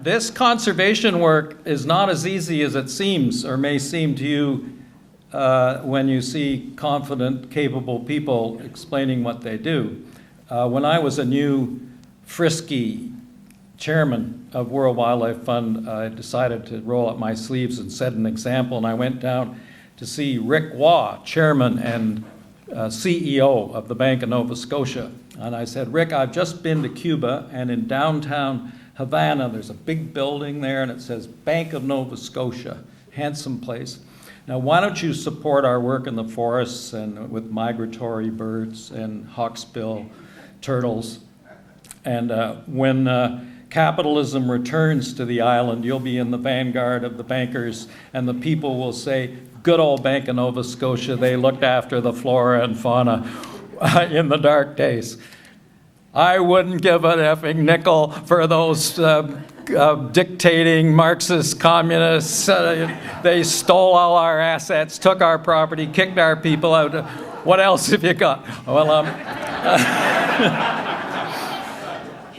this conservation work is not as easy as it seems or may seem to you when you see confident, capable people explaining what they do. When I was a new, frisky chairman of World Wildlife Fund, I decided to roll up my sleeves and set an example, and I went down to see Rick Waugh, chairman and CEO of the Bank of Nova Scotia. And I said, Rick, I've just been to Cuba, and in downtown Havana, there's a big building there, and it says Bank of Nova Scotia, handsome place. Now, why don't you support our work in the forests and with migratory birds and hawksbill turtles? And when capitalism returns to the island, you'll be in the vanguard of the bankers, and the people will say, good old Bank of Nova Scotia, they looked after the flora and fauna in the dark days. I wouldn't give an effing nickel for those dictating Marxist communists. They stole all our assets, took our property, kicked our people out. What else have you got? Well,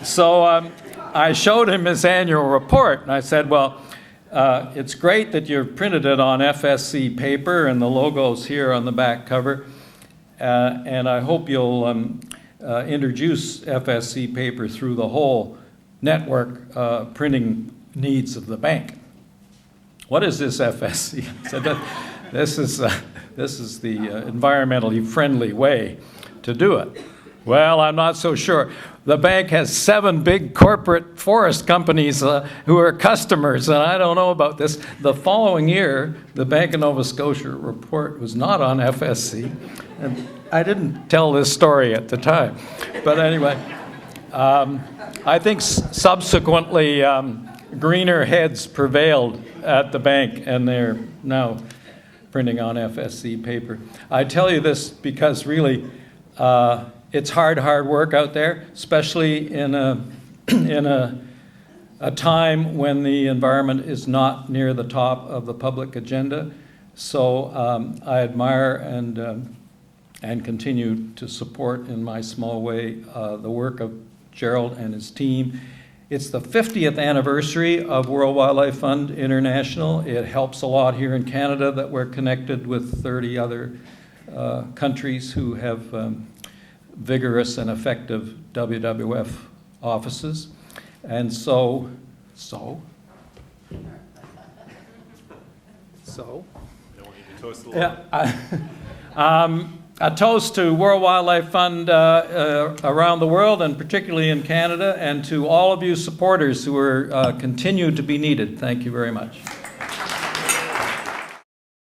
so I showed him his annual report, and I said, well, it's great that you've printed it on FSC paper, and the logo's here on the back cover, and I hope you'll introduce FSC paper through the whole network printing needs of the bank. What is this FSC? So this is the environmentally friendly way to do it. Well, I'm not so sure. The bank has 7 big corporate forest companies who are customers, and I don't know about this. The following year, the Bank of Nova Scotia report was not on FSC, and I didn't tell this story at the time. But anyway, I think subsequently greener heads prevailed at the bank, and they're now printing on FSC paper. I tell you this because really, it's hard work out there, especially in a time when the environment is not near the top of the public agenda. So I admire and continue to support in my small way the work of Gerald and his team. It's the 50th anniversary of World Wildlife Fund International. It helps a lot here in Canada that we're connected with 30 other countries who have vigorous and effective WWF offices. And so, I don't want you to toast a little. yeah, a toast to World Wildlife Fund around the world, and particularly in Canada, and to all of you supporters who are continue to be needed. Thank you very much.